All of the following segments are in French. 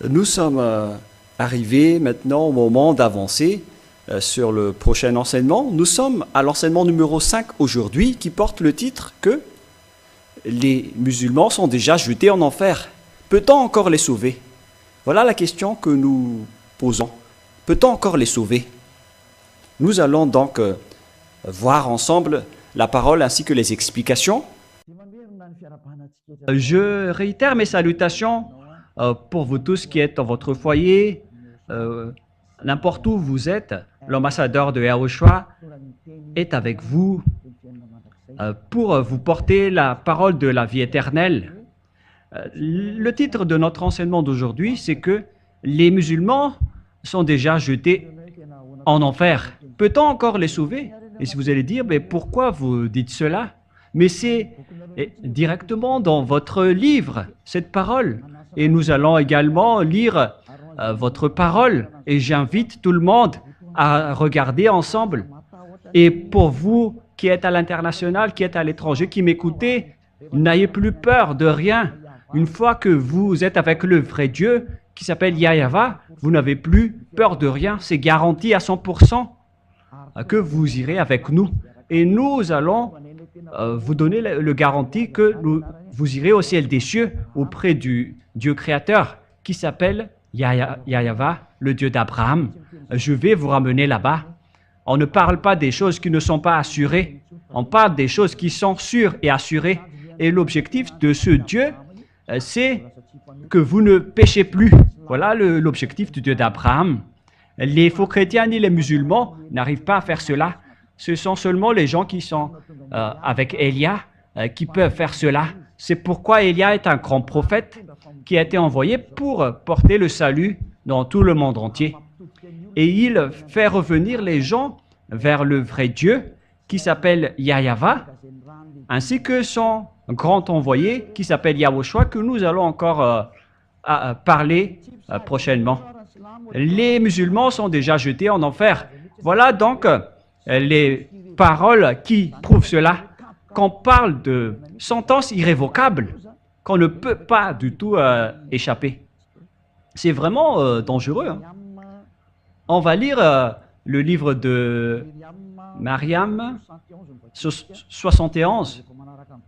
Nous sommes arrivés maintenant au moment d'avancer sur le prochain enseignement. Nous sommes à l'enseignement numéro 5 aujourd'hui qui porte le titre que les musulmans sont déjà jetés en enfer. Peut-on encore les sauver? Voilà la question que nous posons. Peut-on encore les sauver? Nous allons donc voir ensemble la parole ainsi que les explications. Je réitère mes salutations pour vous tous qui êtes dans votre foyer, n'importe où vous êtes. L'ambassadeur de Yahushua est avec vous pour vous porter la parole de la vie éternelle. Le titre de notre enseignement d'aujourd'hui, c'est que les musulmans sont déjà jetés en enfer. Peut-on encore les sauver? Et si vous allez dire, mais pourquoi vous dites cela? Mais c'est directement dans votre livre, cette parole. Et nous allons également lire votre parole. Et j'invite tout le monde à regarder ensemble. Et pour vous qui êtes à l'international, qui êtes à l'étranger, qui m'écoutez, n'ayez plus peur de rien. Une fois que vous êtes avec le vrai Dieu, qui s'appelle Yahweh, vous n'avez plus peur de rien. C'est garanti à 100% que vous irez avec nous. Et nous allons vous donner le garantie que vous irez au ciel des cieux auprès du Dieu créateur qui s'appelle Yahweh, le Dieu d'Abraham. Je vais vous ramener là-bas. On ne parle pas des choses qui ne sont pas assurées. On parle des choses qui sont sûres et assurées. Et l'objectif de ce Dieu, c'est que vous ne péchez plus. Voilà l'objectif du Dieu d'Abraham. Les faux chrétiens ni les musulmans n'arrivent pas à faire cela. Ce sont seulement les gens qui sont avec Élia qui peuvent faire cela. C'est pourquoi Élia est un grand prophète qui a été envoyé pour porter le salut dans tout le monde entier. Et il fait revenir les gens vers le vrai Dieu qui s'appelle Yahweh, ainsi que son grand envoyé qui s'appelle Yahushua, que nous allons encore parler prochainement. Les musulmans sont déjà jetés en enfer. Voilà donc les paroles qui prouvent cela. Qu'on parle de sentence irrévocable, qu'on ne peut pas du tout échapper. C'est vraiment dangereux. Hein? On va lire le livre de Mariam 71.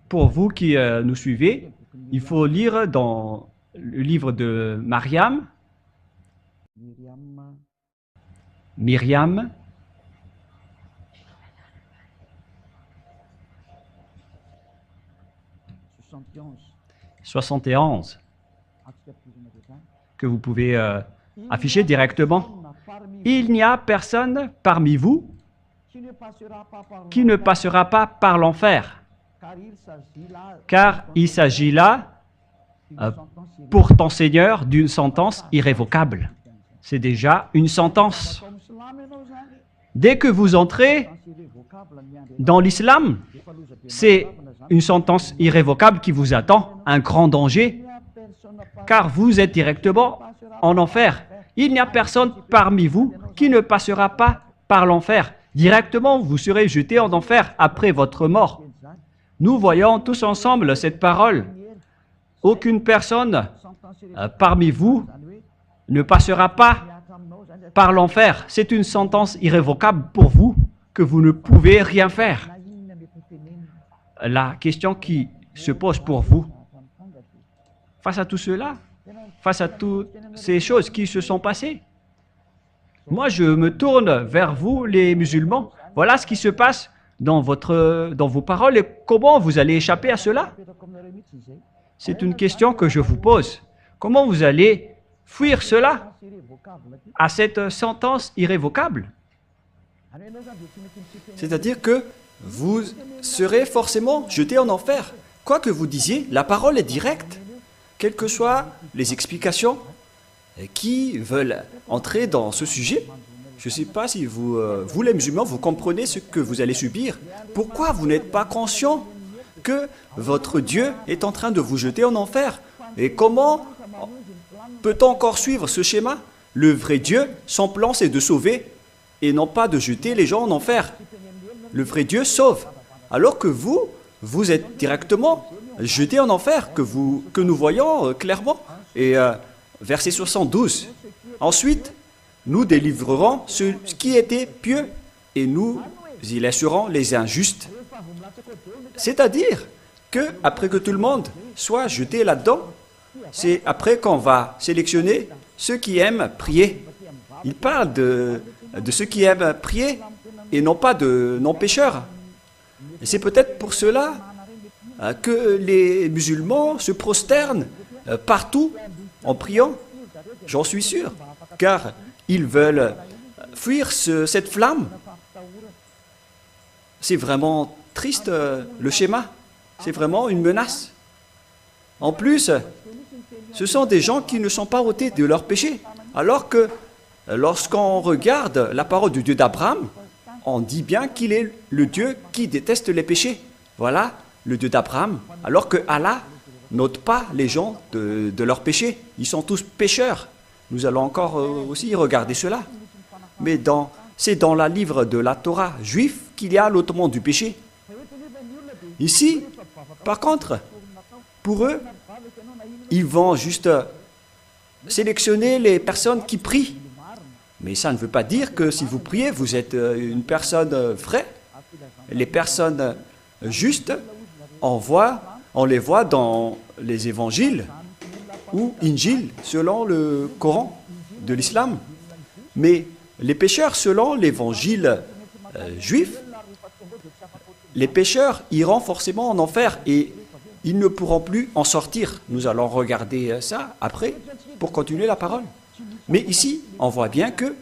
Pour vous qui nous suivez, il faut lire dans le livre de Mariam, Myriam, « 71 » que vous pouvez afficher directement. Il n'y a personne parmi vous qui ne passera pas par l'enfer, car il s'agit là, pour ton Seigneur, d'une sentence irrévocable. C'est déjà une sentence. Dès que vous entrez dans l'islam, c'est une sentence irrévocable qui vous attend, un grand danger, car vous êtes directement en enfer. Il n'y a personne parmi vous qui ne passera pas par l'enfer. Directement, vous serez jeté en enfer après votre mort. Nous voyons tous ensemble cette parole. Aucune personne parmi vous ne passera pas par l'enfer. C'est une sentence irrévocable pour vous que vous ne pouvez rien faire. La question qui se pose pour vous, face à tout cela, face à toutes ces choses qui se sont passées, moi je me tourne vers vous les musulmans. Voilà ce qui se passe dans vos paroles et comment vous allez échapper à cela. C'est une question que je vous pose. Comment vous allez fuir cela, à cette sentence irrévocable? C'est-à-dire que vous serez forcément jeté en enfer. Quoi que vous disiez, la parole est directe. Quelles que soient les explications qui veulent entrer dans ce sujet, je ne sais pas si vous les musulmans, vous comprenez ce que vous allez subir. Pourquoi vous n'êtes pas conscient que votre Dieu est en train de vous jeter en enfer? Et comment peut-on encore suivre ce schéma? Le vrai Dieu, son plan, c'est de sauver et non pas de jeter les gens en enfer. Le vrai Dieu sauve. Alors que vous êtes directement jetés en enfer que nous voyons clairement. Et verset 72. Ensuite, nous délivrerons ce qui était pieux et nous y laisserons les injustes. C'est-à-dire que après que tout le monde soit jeté là-dedans, c'est après qu'on va sélectionner ceux qui aiment prier. Il parle de ceux qui aiment prier et non pas de non-pécheurs. Et c'est peut-être pour cela que les musulmans se prosternent partout en priant. J'en suis sûr, car ils veulent fuir cette flamme. C'est vraiment triste le schéma. C'est vraiment une menace. En plus, ce sont des gens qui ne sont pas ôtés de leurs péchés. Alors que lorsqu'on regarde la parole du Dieu d'Abraham, on dit bien qu'il est le Dieu qui déteste les péchés. Voilà le Dieu d'Abraham. Alors que Allah n'ôte pas les gens de leurs péchés. Ils sont tous pécheurs. Nous allons encore aussi regarder cela. Mais c'est dans le livre de la Torah juif qu'il y a l'ôtement du péché. Ici, par contre, pour eux, ils vont juste sélectionner les personnes qui prient. Mais ça ne veut pas dire que si vous priez, vous êtes une personne vraie. Les personnes justes, on les voit dans les évangiles ou Injil, selon le Coran de l'islam. Mais les pécheurs, selon l'évangile juif, les pécheurs iront forcément en enfer et ils ne pourront plus en sortir. Nous allons regarder ça après pour continuer la parole. Mais ici, on voit bien que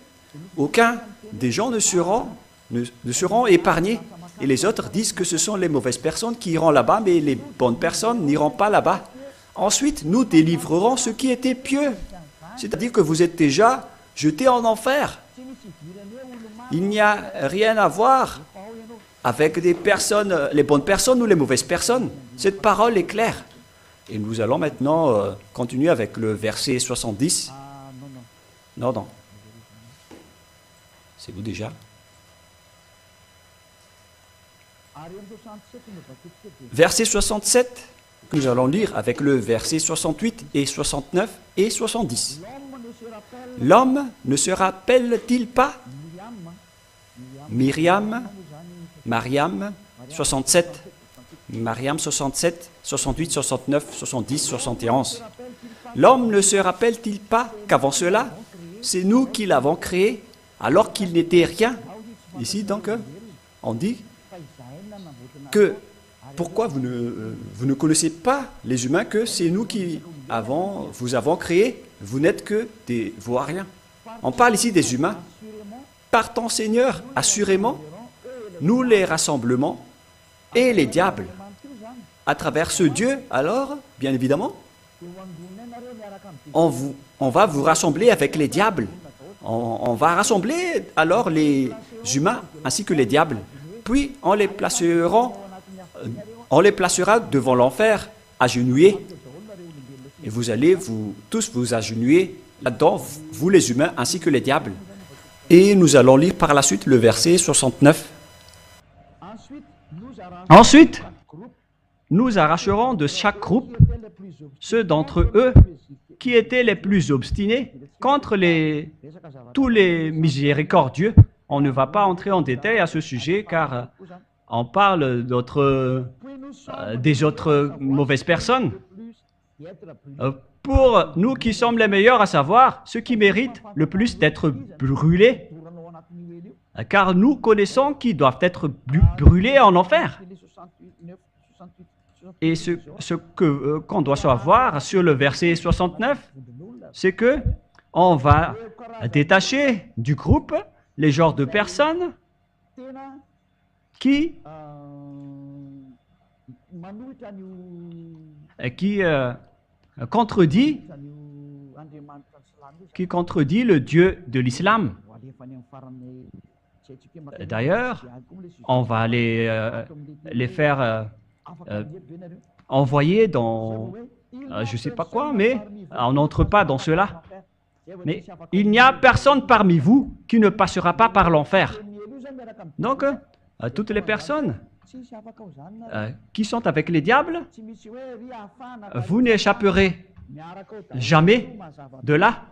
aucun des gens ne seront épargnés. Et les autres disent que ce sont les mauvaises personnes qui iront là-bas, mais les bonnes personnes n'iront pas là-bas. Ensuite, nous délivrerons ce qui était pieux. C'est-à-dire que vous êtes déjà jetés en enfer. Il n'y a rien à voir avec des personnes, les bonnes personnes ou les mauvaises personnes. Cette parole est claire. Et nous allons maintenant continuer avec le verset 70. Non. C'est vous déjà? Verset 67, nous allons lire avec le verset 68 et 69 et 70. L'homme ne se rappelle-t-il pas Mariam 67, Mariam 67, 68, 69, 70, 71. L'homme ne se rappelle-t-il pas qu'avant cela, c'est nous qui l'avons créé alors qu'il n'était rien? Ici, donc, on dit que pourquoi vous ne connaissez pas les humains que c'est nous qui vous avons créé, vous n'êtes que des vauriens. On parle ici des humains. Par ton Seigneur, assurément, nous les rassemblements et les diables. À travers ce Dieu, alors, bien évidemment, on va vous rassembler avec les diables. On va rassembler alors les humains ainsi que les diables. Puis on les placera devant l'enfer, agenouillés. Et vous allez tous vous agenouiller là-dedans, vous les humains ainsi que les diables. Et nous allons lire par la suite le verset 69. Ensuite, nous arracherons de chaque groupe ceux d'entre eux qui étaient les plus obstinés contre tous les miséricordieux. On ne va pas entrer en détail à ce sujet car on parle des autres mauvaises personnes. Pour nous qui sommes les meilleurs, à savoir ceux qui méritent le plus d'être brûlés, car nous connaissons qui doivent être brûlés en enfer. Et ce qu'on doit savoir sur le verset 69, c'est que on va détacher du groupe les genres de personnes qui contredit le Dieu de l'islam. D'ailleurs, on va les faire envoyer dans je ne sais pas quoi, mais on n'entre pas dans cela. Mais il n'y a personne parmi vous qui ne passera pas par l'enfer. Donc, toutes les personnes qui sont avec les diables, vous n'échapperez jamais de là.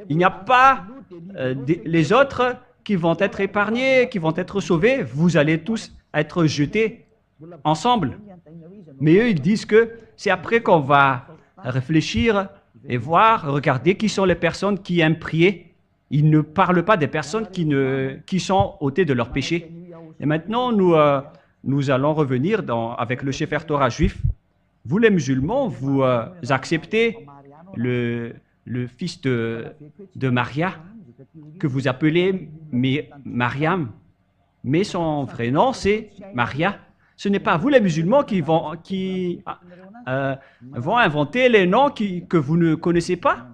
Il n'y a pas les autres qui vont être épargnés, qui vont être sauvés. Vous allez tous être jetés ensemble. Mais eux, ils disent que c'est après qu'on va réfléchir et voir, regarder qui sont les personnes qui aiment prier. Ils ne parlent pas des personnes qui sont ôtées de leur péché. Et maintenant, nous allons revenir avec le Sefer Torah juif. Vous, les musulmans, vous acceptez le fils de Maria, que vous appelez Mariam, mais son vrai nom, c'est Maria. Ce n'est pas vous, les musulmans, qui vont inventer les noms que vous ne connaissez pas.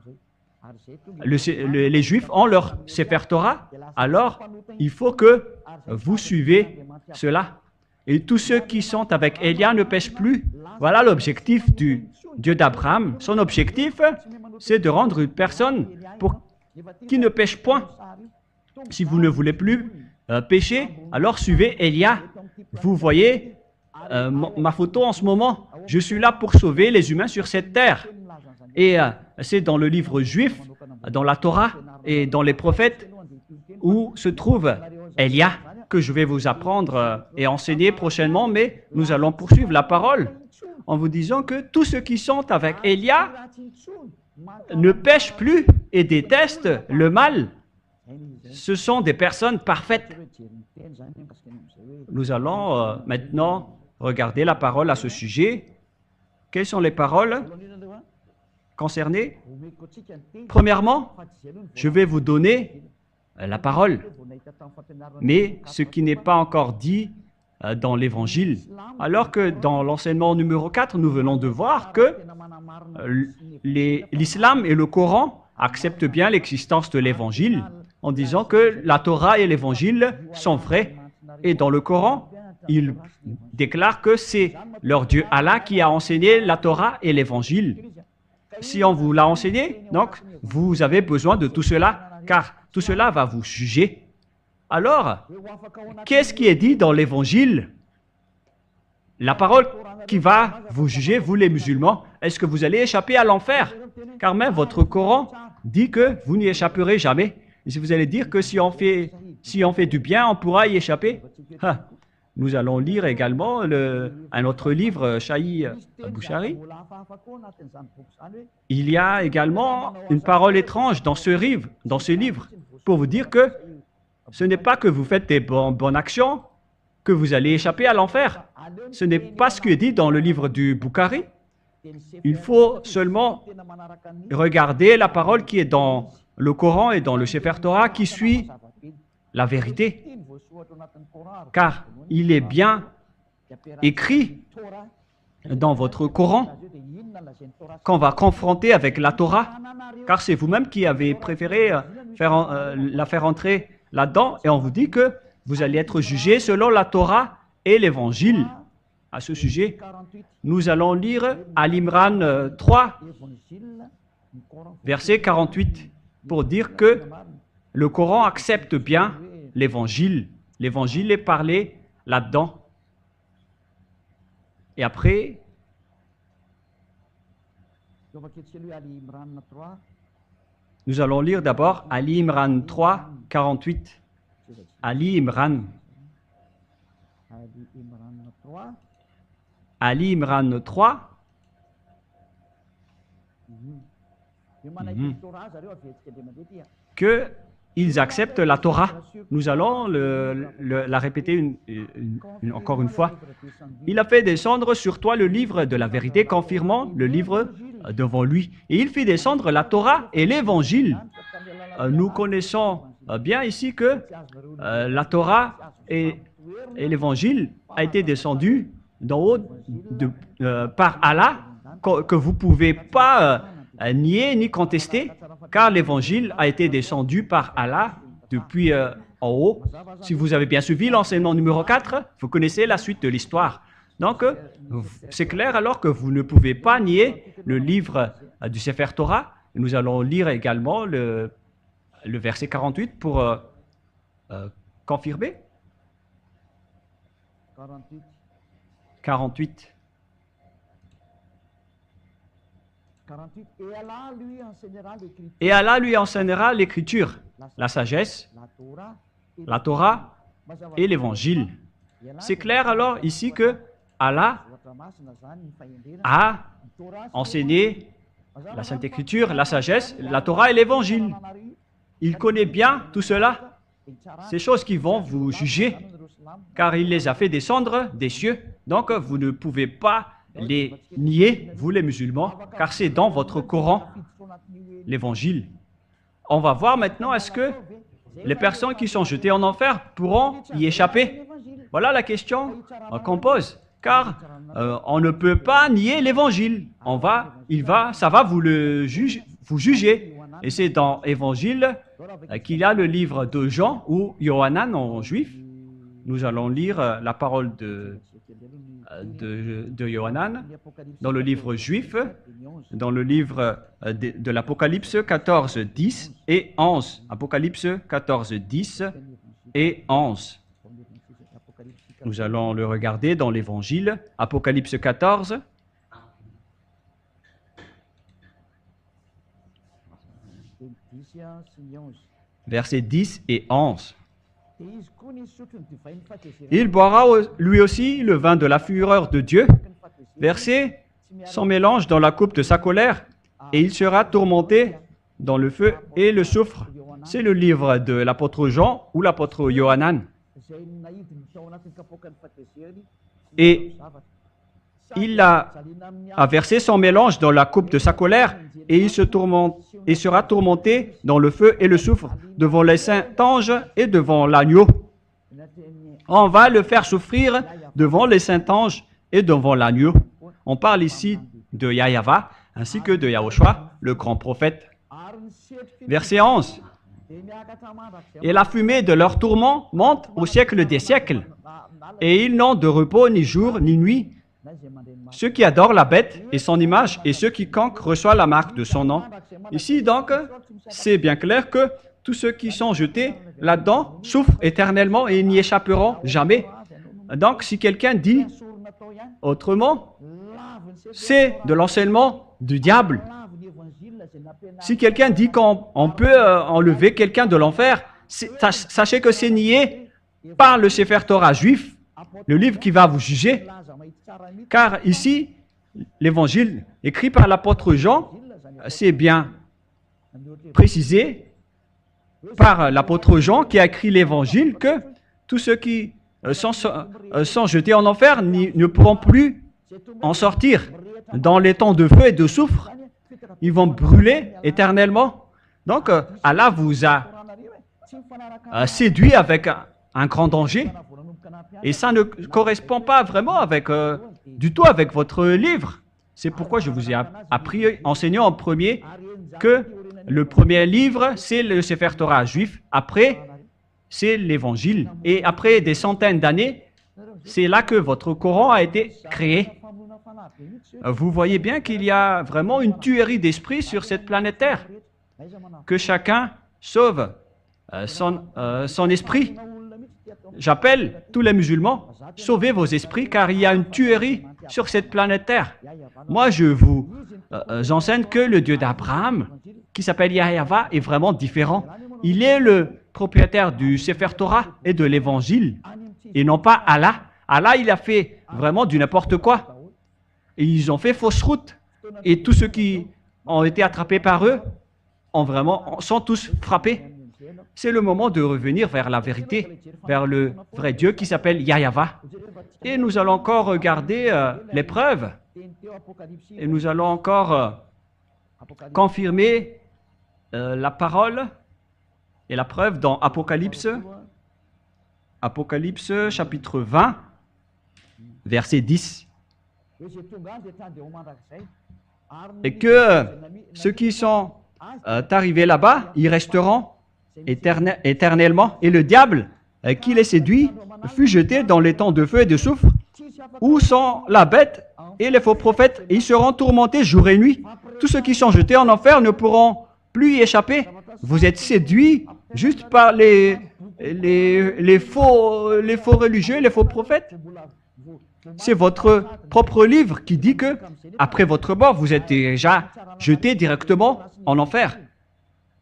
Les Juifs ont leur Sefer Torah, alors il faut que vous suivez cela. Et tous ceux qui sont avec Élia ne pêchent plus. Voilà l'objectif du Dieu d'Abraham. Son objectif, c'est de rendre une personne qui ne pêche point. Si vous ne voulez plus pécher, alors suivez Élia. Vous voyez ma photo en ce moment. Je suis là pour sauver les humains sur cette terre. Et c'est dans le livre juif, dans la Torah et dans les prophètes où se trouve Élia que je vais vous apprendre et enseigner prochainement, mais nous allons poursuivre la parole en vous disant que tous ceux qui sont avec Élia ne pêchent plus et détestent le mal. Ce sont des personnes parfaites. Nous allons maintenant regarder la parole à ce sujet. Quelles sont les paroles concernées? Premièrement, je vais vous donner la parole, mais ce qui n'est pas encore dit dans l'Évangile. Alors que dans l'enseignement numéro 4, nous venons de voir que l'islam et le Coran acceptent bien l'existence de l'Évangile en disant que la Torah et l'Évangile sont vrais. Et dans le Coran, ils déclarent que c'est leur Dieu Allah qui a enseigné la Torah et l'Évangile. Si on vous l'a enseigné, donc vous avez besoin de tout cela, car tout cela va vous juger. Alors, qu'est-ce qui est dit dans l'Évangile? La parole qui va vous juger, vous les musulmans, est-ce que vous allez échapper à l'enfer? Car même votre Coran dit que vous n'y échapperez jamais. Et si vous allez dire que si on fait du bien, on pourra y échapper. Nous allons lire également un autre livre, Shahi Bouchari. Il y a également une parole étrange dans ce livre pour vous dire que ce n'est pas que vous faites des bonnes actions que vous allez échapper à l'enfer. Ce n'est pas ce qui est dit dans le livre du Bukhari. Il faut seulement regarder la parole qui est dans le Coran et dans le Sefer Torah qui suit la vérité. Car il est bien écrit dans votre Coran qu'on va confronter avec la Torah, car c'est vous-même qui avez préféré la faire entrer là-dedans, et on vous dit que vous allez être jugé selon la Torah et l'Évangile. À ce sujet, nous allons lire Al-Imran 3, verset 48, pour dire que le Coran accepte bien l'Évangile. L'Évangile est parlé là-dedans. Et après, nous allons lire d'abord Ali Imran 3, 48. Ali Imran. Ali Imran 3. Que ils acceptent la Torah. Nous allons la répéter encore une fois. Il a fait descendre sur toi le livre de la vérité, confirmant le livre devant lui. Et il fit descendre la Torah et l'Évangile. Nous connaissons bien ici que la Torah et l'Évangile a été descendu d'en haut par Allah, que vous ne pouvez pas nier ni contester, car l'Évangile a été descendu par Allah depuis en haut. Si vous avez bien suivi l'enseignement numéro 4, vous connaissez la suite de l'histoire. Donc, c'est clair alors que vous ne pouvez pas nier le livre du Sefer Torah. Nous allons lire également le verset 48 pour confirmer. 48. 48. Et Allah lui enseignera l'écriture, Et Allah lui enseignera l'écriture, la sagesse, la Torah la Torah et l'évangile. C'est clair alors ici que Allah a enseigné la Sainte Écriture, la sagesse, la Torah et l'évangile. Il connaît bien tout cela, ces choses qui vont vous juger, car il les a fait descendre des cieux. Donc vous ne pouvez pas les nier, vous les musulmans, car c'est dans votre Coran, l'évangile. On va voir maintenant, est-ce que les personnes qui sont jetées en enfer pourront y échapper? Voilà la question qu'on pose, car on ne peut pas nier l'évangile. Ça va vous juger. Et c'est dans l'évangile qu'il y a le livre de Jean ou Yohanan en juif. Nous allons lire la parole de Yohanan dans le livre juif, dans le livre de l'Apocalypse 14, 10 et 11. Apocalypse 14, 10 et 11. Nous allons le regarder dans l'Évangile, Apocalypse 14. Versets 10 et 11. Il boira lui aussi le vin de la fureur de Dieu, versé sans mélange dans la coupe de sa colère, et il sera tourmenté dans le feu et le soufre. C'est le livre de l'apôtre Jean ou l'apôtre Yohanan. Et il a versé son mélange dans la coupe de sa colère, et il sera tourmenté dans le feu et le soufre, devant les saints anges et devant l'agneau. On va le faire souffrir devant les saints anges et devant l'agneau. On parle ici de Yahyawa, ainsi que de Yahushua, le grand prophète. Verset 11. Et la fumée de leur tourment monte au siècle des siècles, et ils n'ont de repos ni jour ni nuit. Ceux qui adorent la bête et son image, et ceux quiconque reçoit la marque de son nom. Ici donc, c'est bien clair que tous ceux qui sont jetés là-dedans souffrent éternellement et n'y échapperont jamais. Donc si quelqu'un dit autrement, c'est de l'enseignement du diable. Si quelqu'un dit qu'on peut enlever quelqu'un de l'enfer, sachez que c'est nié par le Sefer Torah juif, le livre qui va vous juger. Car ici, l'évangile écrit par l'apôtre Jean, c'est bien précisé par l'apôtre Jean qui a écrit l'évangile que tous ceux qui sont jetés en enfer ne pourront plus en sortir. Dans les temps de feu et de soufre, ils vont brûler éternellement. Donc, Allah vous a séduit avec un grand danger. Et ça ne correspond pas vraiment du tout avec votre livre. C'est pourquoi je vous ai enseigné en premier que le premier livre, c'est le Sefer Torah juif. Après, c'est l'évangile. Et après des centaines d'années, c'est là que votre Coran a été créé. Vous voyez bien qu'il y a vraiment une tuerie d'esprit sur cette planète Terre. Que chacun sauve son esprit. J'appelle tous les musulmans, sauvez vos esprits car il y a une tuerie sur cette planète Terre. Moi, je vous enseigne que le Dieu d'Abraham, qui s'appelle Yahyawa, est vraiment différent. Il est le propriétaire du Sefer Torah et de l'Évangile, et non pas Allah. Allah, il a fait vraiment du n'importe quoi. Et ils ont fait fausse route. Et tous ceux qui ont été attrapés par eux sont tous frappés. C'est le moment de revenir vers la vérité, vers le vrai Dieu qui s'appelle Yahyawa. Et nous allons encore regarder les preuves. Et nous allons encore confirmer la parole et la preuve dans Apocalypse chapitre 20, verset 10. Et que ceux qui sont arrivés là-bas, ils resteront éternellement. Et le diable qui les séduit fut jeté dans les temps de feu et de soufre, où sont la bête et les faux prophètes, et ils seront tourmentés jour et nuit. Tous ceux qui sont jetés en enfer ne pourront plus y échapper. Vous êtes séduits juste par les faux religieux, les faux prophètes. C'est votre propre livre qui dit que, après votre mort, vous êtes déjà jeté directement en enfer.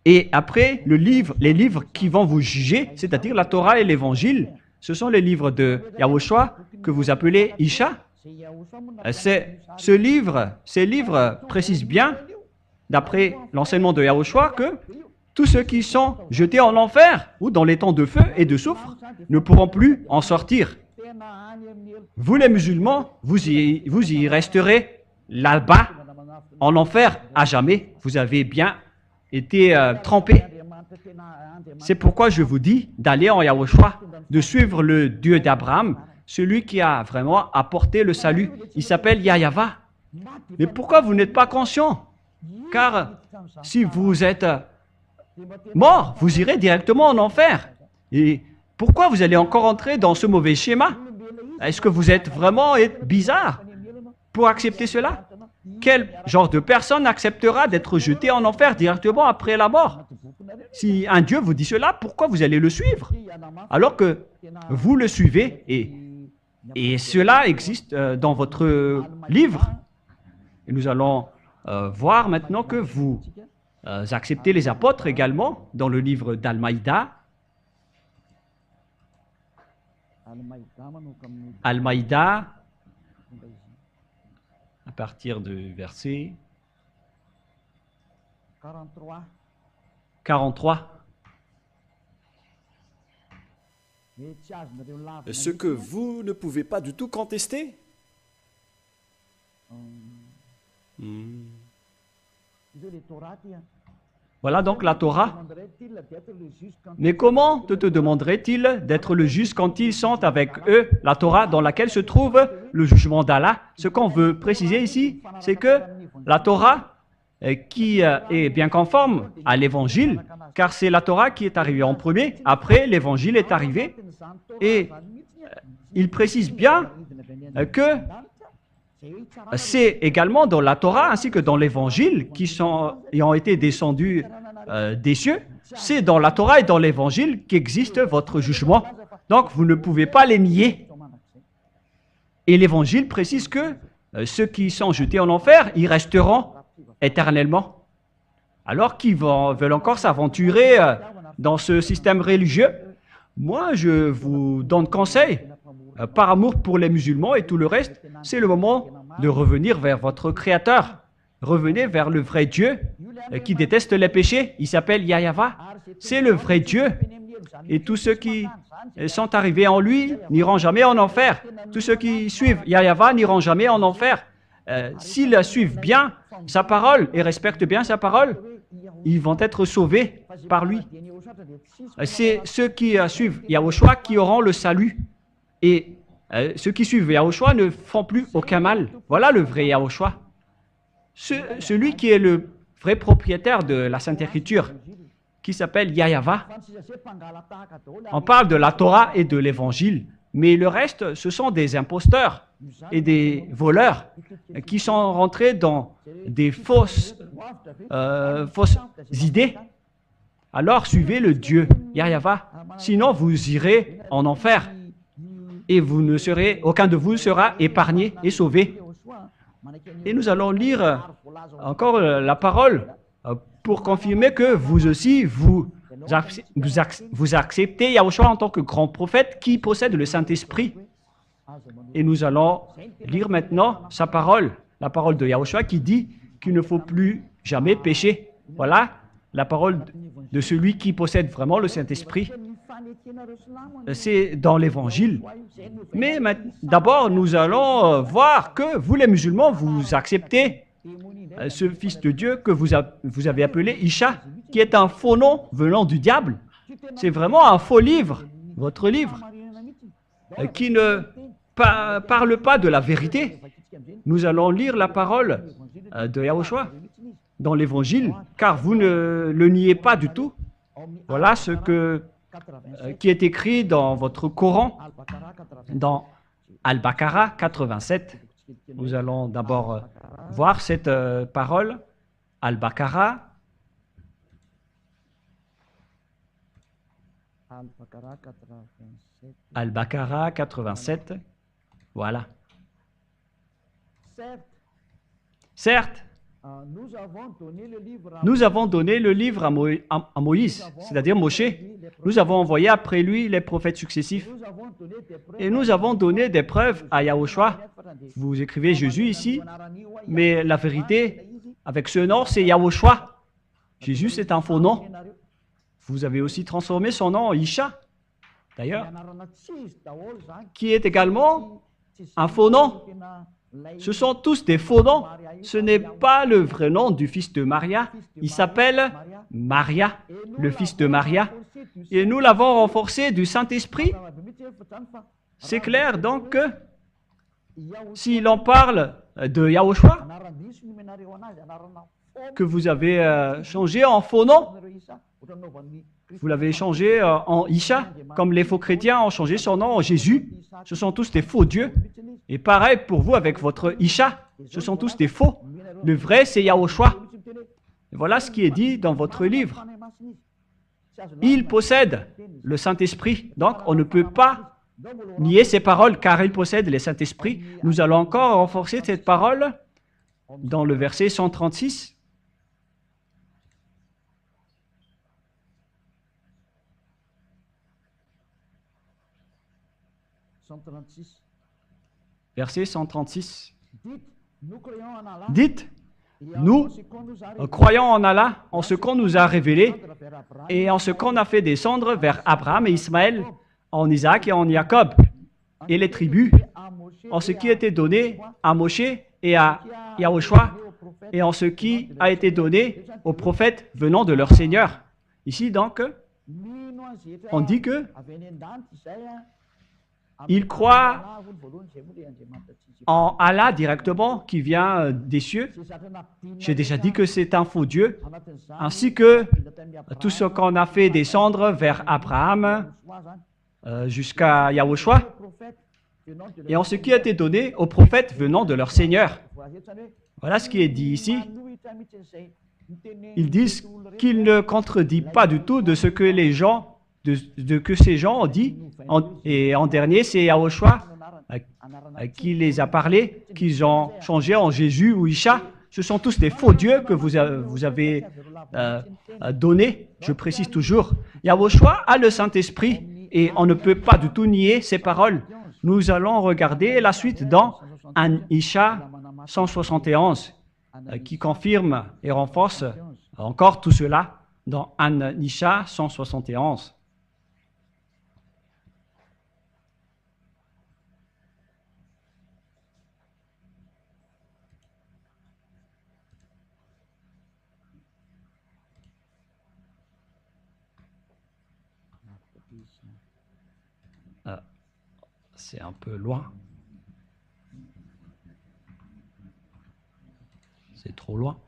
Et après, les livres qui vont vous juger, c'est-à-dire la Torah et l'Évangile, ce sont les livres de Yahushua que vous appelez Isha. Ces livres précisent bien, d'après l'enseignement de Yahushua, que tous ceux qui sont jetés en enfer ou dans les temps de feu et de soufre ne pourront plus en sortir. Vous les musulmans, vous y resterez là-bas, en enfer à jamais. Vous avez bien été trempés. C'est pourquoi je vous dis d'aller en Yahushua, de suivre le Dieu d'Abraham, celui qui a vraiment apporté le salut. Il s'appelle Yahweh. Mais pourquoi vous n'êtes pas conscient? Car si vous êtes mort, vous irez directement en enfer. Et pourquoi vous allez encore entrer dans ce mauvais schéma? Est-ce que vous êtes vraiment bizarre pour accepter cela? Quel genre de personne acceptera d'être jeté en enfer directement après la mort? Si un Dieu vous dit cela, pourquoi vous allez le suivre? Alors que vous le suivez et cela existe dans votre livre. Et nous allons voir maintenant que vous acceptez les apôtres également dans le livre d'Al-Maïda. Al-Maïda, à partir du verset 43. Ce que vous ne pouvez pas du tout contester. Voilà donc la Torah. Mais comment te demanderait-il d'être le juste quand ils sont avec eux, la Torah dans laquelle se trouve le jugement d'Allah? Ce qu'on veut préciser ici, c'est que la Torah qui est bien conforme à l'Évangile, car c'est la Torah qui est arrivée en premier, après l'Évangile est arrivé, et il précise bien que c'est également dans la Torah ainsi que dans l'Évangile qui ont été descendus des cieux, c'est dans la Torah et dans l'Évangile qu'existe votre jugement. Donc vous ne pouvez pas les nier. Et l'Évangile précise que ceux qui sont jetés en enfer, ils resteront éternellement. Alors qu'ils veulent encore s'aventurer dans ce système religieux, moi je vous donne conseil, par amour pour les musulmans et tout le reste, c'est le moment de revenir vers votre Créateur. Revenez vers le vrai Dieu qui déteste les péchés. Il s'appelle Yahweh. C'est le vrai Dieu. Et tous ceux qui sont arrivés en lui n'iront jamais en enfer. Tous ceux qui suivent Yahweh n'iront jamais en enfer. S'ils suivent bien sa parole et respectent bien sa parole, ils vont être sauvés par lui. C'est ceux qui suivent Yahushua qui auront le salut. Et ceux qui suivent Yahushua ne font plus aucun mal. Voilà le vrai Yahushua. Celui qui est le vrai propriétaire de la Sainte Écriture, qui s'appelle Yahweh. On parle de la Torah et de l'Évangile, mais le reste, ce sont des imposteurs et des voleurs qui sont rentrés dans des fausses idées. Alors suivez le Dieu, Yahweh, sinon vous irez en enfer. Et aucun de vous sera épargné et sauvé. Et nous allons lire encore la parole pour confirmer que vous aussi, vous acceptez Yahushua en tant que grand prophète qui possède le Saint-Esprit. Et nous allons lire maintenant sa parole, la parole de Yahushua qui dit qu'il ne faut plus jamais pécher. Voilà la parole de celui qui possède vraiment le Saint-Esprit. C'est dans l'Évangile. Mais d'abord, nous allons voir que vous, les musulmans, vous acceptez ce Fils de Dieu que vous avez appelé Isha, qui est un faux nom venant du diable. C'est vraiment un faux livre, votre livre, qui ne parle pas de la vérité. Nous allons lire la parole de Yahushua dans l'Évangile, car vous ne le niez pas du tout. Voilà ce qui est écrit dans votre Coran, dans Al-Baqarah 87. Nous allons d'abord voir cette parole, Al-Baqarah. Al-Baqarah 87. Voilà. Certes, nous avons donné le livre à nous avons donné le livre à Moïse, c'est-à-dire Moshe. Nous avons envoyé après lui les prophètes successifs. nous avons donné des preuves Et nous avons donné des preuves à Yahushua. Vous écrivez Jésus ici, mais la vérité, avec ce nom, c'est Yahushua. Jésus, c'est un faux nom. Vous avez aussi transformé son nom en Isha, d'ailleurs, qui est également un faux nom. Ce sont tous des faux noms. Ce n'est pas le vrai nom du fils de Maria. Il s'appelle Maria, le fils de Maria. Et nous l'avons renforcé du Saint-Esprit. C'est clair donc que s'il en parle de Yahushua, que vous avez changé en faux nom, vous l'avez changé en Isha, comme les faux chrétiens ont changé son nom en Jésus. Ce sont tous des faux dieux. Et pareil pour vous avec votre Isha, ce sont tous des faux. Le vrai, c'est Yahushua. Et voilà ce qui est dit dans votre livre. Il possède le Saint-Esprit, donc on ne peut pas nier ces paroles car il possède le Saint-Esprit. Nous allons encore renforcer cette parole dans le verset 136. Verset 136. Dites, nous croyons en Allah, en ce qu'on nous a révélé et en ce qu'on a fait descendre vers Abraham et Ismaël, en Isaac et en Jacob, et les tribus, en ce qui a été donné à Moshe et à Yahushua, et en ce qui a été donné aux prophètes venant de leur Seigneur. Ici donc, on dit que il croit en Allah directement, qui vient des cieux. J'ai déjà dit que c'est un faux Dieu, ainsi que tout ce qu'on a fait descendre vers Abraham jusqu'à Yahushua, et en ce qui a été donné aux prophètes venant de leur Seigneur. Voilà ce qui est dit ici. Ils disent qu'il ne contredit pas du tout de ce que les gens que ces gens ont dit, et en dernier, c'est Yahushua qui les a parlé, qu'ils ont changé en Jésus ou Isha. Ce sont tous des faux dieux que vous avez donnés, je précise toujours. Yahushua a le Saint-Esprit, et on ne peut pas du tout nier ces paroles. Nous allons regarder la suite dans An Isha 171, qui confirme et renforce encore tout cela dans An Isha 171. C'est un peu loin. C'est trop loin.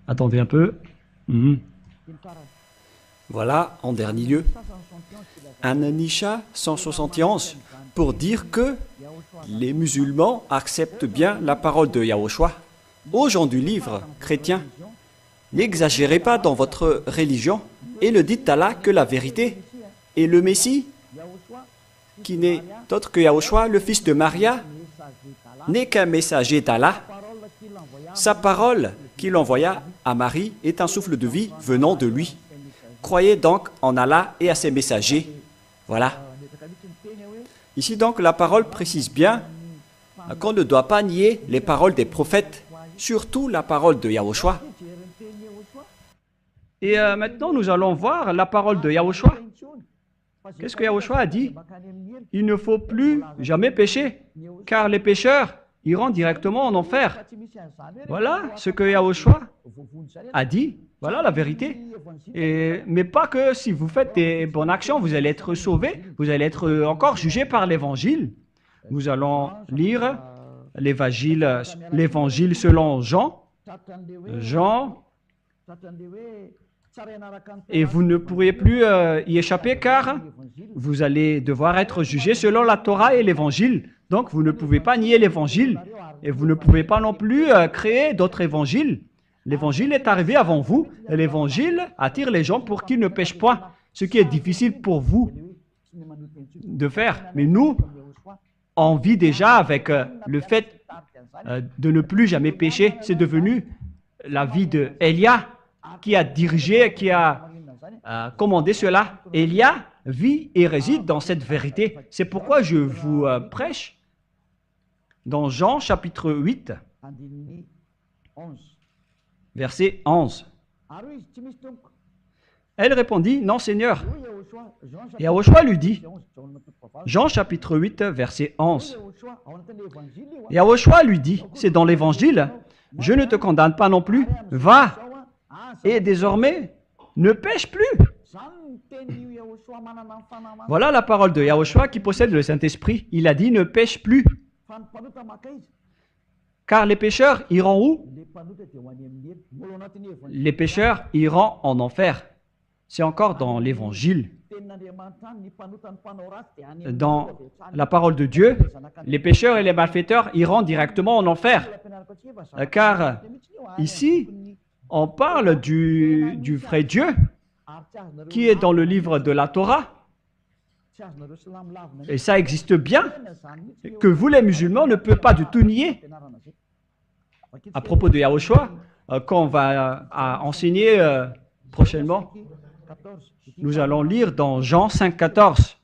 Attendez un peu. Voilà, en dernier lieu, An Isha 171, pour dire que les musulmans acceptent bien la parole de Yahushua. Aux gens du livre chrétien, n'exagérez pas dans votre religion et ne dites à Allah que la vérité. Et le Messie, qui n'est autre que Yahushua, le fils de Maria, n'est qu'un messager d'Allah. Sa parole qu'il envoya à Marie est un souffle de vie venant de lui. Croyez donc en Allah et à ses messagers. Voilà. Ici donc, la parole précise bien qu'on ne doit pas nier les paroles des prophètes, surtout la parole de Yahushua. Et maintenant, nous allons voir la parole de Yahushua. Qu'est-ce que Yahushua a dit? Il ne faut plus jamais pécher, car les pécheurs iront directement en enfer. Voilà ce que Yahushua a dit. Voilà la vérité. Mais pas que si vous faites des bonnes actions, vous allez être sauvés, vous allez être encore jugés par l'Évangile. Nous allons lire l'Évangile selon Jean. Jean, et vous ne pourrez plus y échapper car vous allez devoir être jugé selon la Torah et l'Évangile. Donc, vous ne pouvez pas nier l'Évangile et vous ne pouvez pas non plus créer d'autres évangiles. L'Évangile est arrivé avant vous et l'Évangile attire les gens pour qu'ils ne pêchent point, ce qui est difficile pour vous de faire. Mais nous, on vit déjà avec le fait de ne plus jamais pécher. C'est devenu la vie de Élia qui a dirigé, qui a commandé cela. Élia vit et réside dans cette vérité. C'est pourquoi je vous prêche dans Jean chapitre 8, verset 11. Elle répondit, non Seigneur. Et Yahushua lui dit, Jean chapitre 8, verset 11. Et Yahushua lui dit, c'est dans l'évangile, je ne te condamne pas non plus, va, et désormais, ne pêche plus. Voilà la parole de Yahushua qui possède le Saint-Esprit. Il a dit, ne pêche plus. Car les pécheurs iront où? Les pécheurs iront en enfer. C'est encore dans l'Évangile. Dans la parole de Dieu, les pécheurs et les malfaiteurs iront directement en enfer. Car ici, on parle du vrai Dieu qui est dans le livre de la Torah. Et ça existe bien, que vous les musulmans ne pouvez pas du tout nier. À propos de Yahushua, quand on va enseigner prochainement, nous allons lire dans Jean 5, 14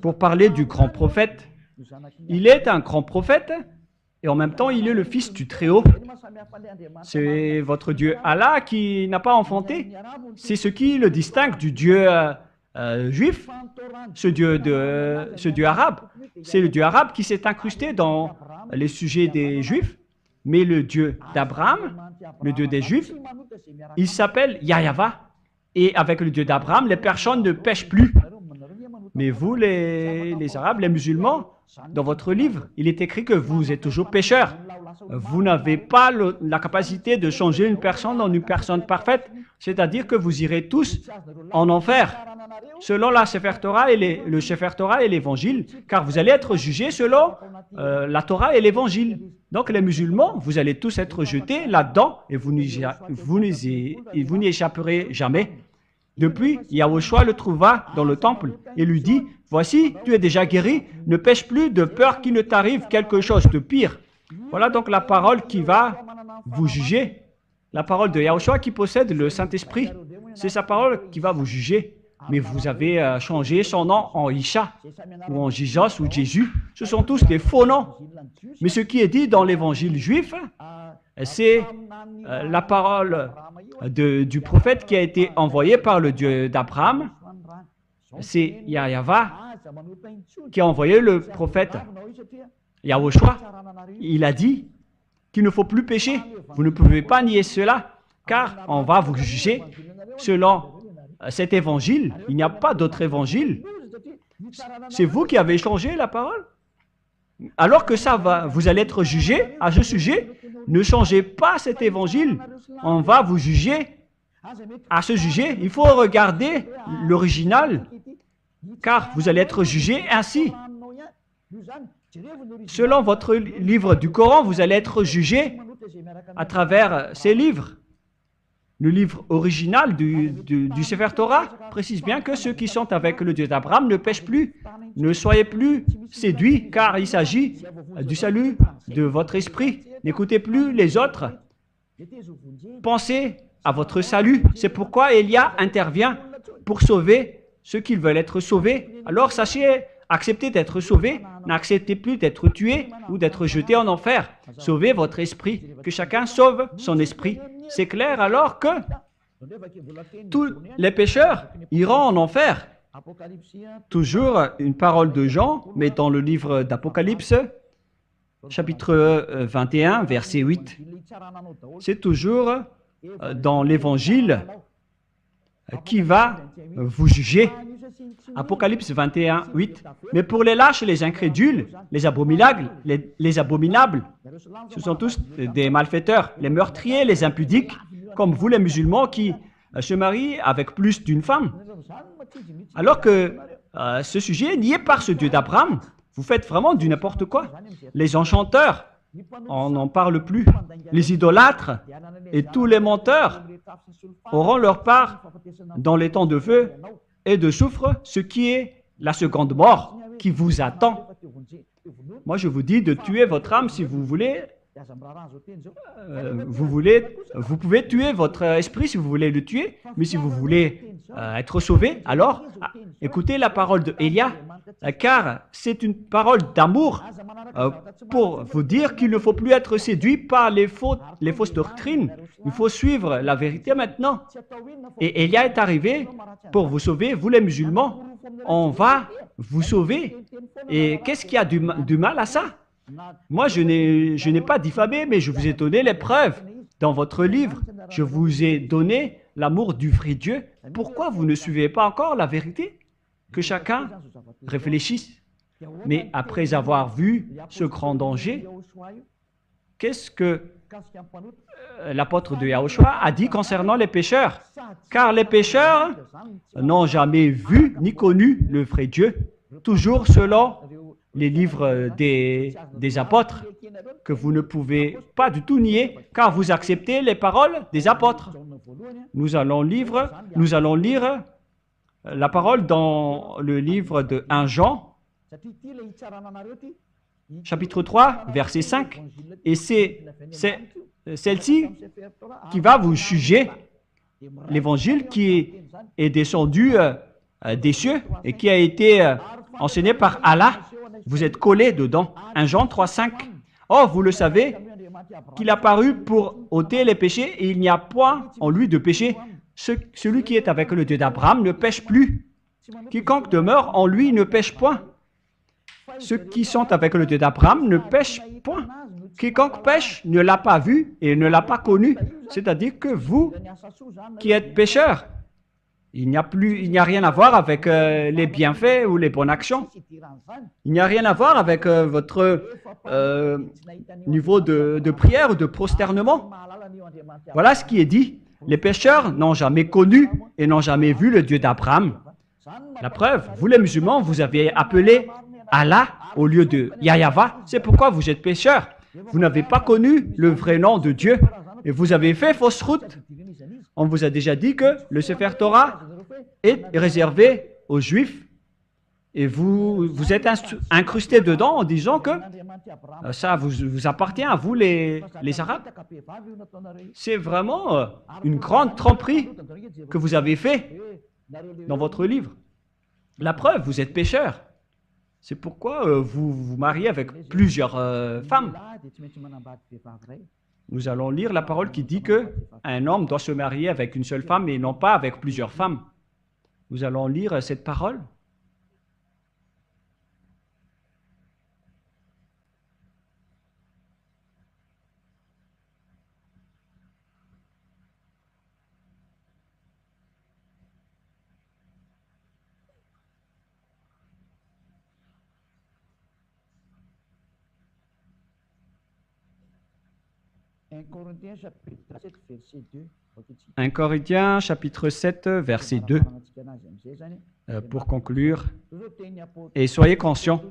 pour parler du grand prophète. Il est un grand prophète et en même temps il est le fils du Très-Haut. C'est votre Dieu Allah qui n'a pas enfanté. C'est ce qui le distingue du Dieu juif, ce Dieu arabe. C'est le Dieu arabe qui s'est incrusté dans les sujets des Juifs. Mais le Dieu d'Abraham, le Dieu des Juifs, il s'appelle Yahava. Et avec le Dieu d'Abraham, les personnes ne pêchent plus. Mais vous, les Arabes, les musulmans, dans votre livre, il est écrit que vous êtes toujours pécheurs. Vous n'avez pas la capacité de changer une personne en une personne parfaite. C'est-à-dire que vous irez tous en enfer, selon la Sefer Torah et le Sefer Torah et l'Évangile, car vous allez être jugés selon la Torah et l'Évangile. Donc les musulmans, vous allez tous être jetés là-dedans et vous n'y échapperez jamais. Depuis, Yahushua le trouva dans le temple et lui dit, « Voici, tu es déjà guéri, ne pêche plus de peur qu'il ne t'arrive quelque chose de pire. » Voilà donc la parole qui va vous juger. La parole de Yahushua qui possède le Saint-Esprit. C'est sa parole qui va vous juger. Mais vous avez changé son nom en Isha, ou en Jesus, ou Jésus. Ce sont tous des faux noms. Mais ce qui est dit dans l'évangile juif, c'est la parole du prophète qui a été envoyé par le Dieu d'Abraham. C'est Yahava qui a envoyé le prophète Yahushua. Il a dit qu'il ne faut plus pécher. Vous ne pouvez pas nier cela, car on va vous juger selon cet évangile. Il n'y a pas d'autre évangile. C'est vous qui avez changé la parole. Alors que ça va, vous allez être jugé à ce sujet. Ne changez pas cet évangile. On va vous juger. À ce sujet, il faut regarder l'original, car vous allez être jugé ainsi. Selon votre livre du Coran, vous allez être jugé à travers ces livres. Le livre original du Sefer Torah précise bien que ceux qui sont avec le Dieu d'Abraham ne pêchent plus. Ne soyez plus séduits, car il s'agit du salut de votre esprit. N'écoutez plus les autres. Pensez à votre salut. C'est pourquoi Élia intervient pour sauver ceux qui veulent être sauvés. Alors sachez, acceptez d'être sauvés. N'acceptez plus d'être tués ou d'être jetés en enfer. Sauvez votre esprit. Que chacun sauve son esprit. C'est clair alors que tous les pécheurs iront en enfer. Toujours une parole de Jean, mais dans le livre d'Apocalypse, chapitre 21, verset 8. C'est toujours dans l'Évangile qui va vous juger. Apocalypse 21, 8. Mais pour les lâches, les incrédules, les abominables, ce sont tous des malfaiteurs, les meurtriers, les impudiques, comme vous les musulmans qui se marie avec plus d'une femme. Alors que ce sujet nié par ce Dieu d'Abraham, vous faites vraiment du n'importe quoi. Les enchanteurs, on n'en parle plus. Les idolâtres et tous les menteurs auront leur part dans les temps de feu et de soufre, ce qui est la seconde mort qui vous attend. Moi, je vous dis de tuer votre âme si vous voulez. Vous pouvez tuer votre esprit si vous voulez le tuer, mais si vous voulez être sauvé, alors écoutez la parole de Élia, car c'est une parole d'amour pour vous dire qu'il ne faut plus être séduit par les fausses doctrines. Il faut suivre la vérité maintenant. Et Élia est arrivé pour vous sauver, vous les musulmans. On va vous sauver. Et qu'est-ce qu'il y a du mal à ça? Moi, je n'ai pas diffamé, mais je vous ai donné les preuves. Dans votre livre, je vous ai donné l'amour du vrai Dieu. Pourquoi vous ne suivez pas encore la vérité? Que chacun réfléchisse. Mais après avoir vu ce grand danger, qu'est-ce que l'apôtre de Yahushua a dit concernant les pécheurs? Car les pécheurs n'ont jamais vu ni connu le vrai Dieu, toujours selon les livres des apôtres, que vous ne pouvez pas du tout nier, car vous acceptez les paroles des apôtres. Nous allons lire la parole dans le livre de 1 Jean, chapitre 3, verset 5, et c'est celle-ci qui va vous juger l'évangile qui est descendu des cieux et qui a été enseigné par Allah. Vous êtes collés dedans. 1 Jean 3, 5. Or, vous le savez, qu'il a paru pour ôter les péchés et il n'y a point en lui de péché. Celui qui est avec le Dieu d'Abraham ne pêche plus. Quiconque demeure en lui ne pêche point. Ceux qui sont avec le Dieu d'Abraham ne pêchent point. Quiconque pêche ne l'a pas vu et ne l'a pas connu. C'est-à-dire que vous qui êtes pécheurs, il n'y a rien à voir avec les bienfaits ou les bonnes actions. Il n'y a rien à voir avec votre niveau de prière ou de prosternement. Voilà ce qui est dit. Les pécheurs n'ont jamais connu et n'ont jamais vu le Dieu d'Abraham. La preuve, vous les musulmans, vous avez appelé Allah au lieu de Yahweh. C'est pourquoi vous êtes pécheurs. Vous n'avez pas connu le vrai nom de Dieu et vous avez fait fausse route. On vous a déjà dit que le Sefer Torah est réservé aux Juifs et vous êtes incrustés dedans en disant que ça vous appartient à vous les Arabes. C'est vraiment une grande tromperie que vous avez fait dans votre livre. La preuve, vous êtes pécheurs. C'est pourquoi vous vous mariez avec plusieurs femmes. Nous allons lire la parole qui dit qu'un homme doit se marier avec une seule femme et non pas avec plusieurs femmes. Nous allons lire cette parole. « 1 Corinthiens chapitre 7, verset 2. Pour conclure, et soyez conscients,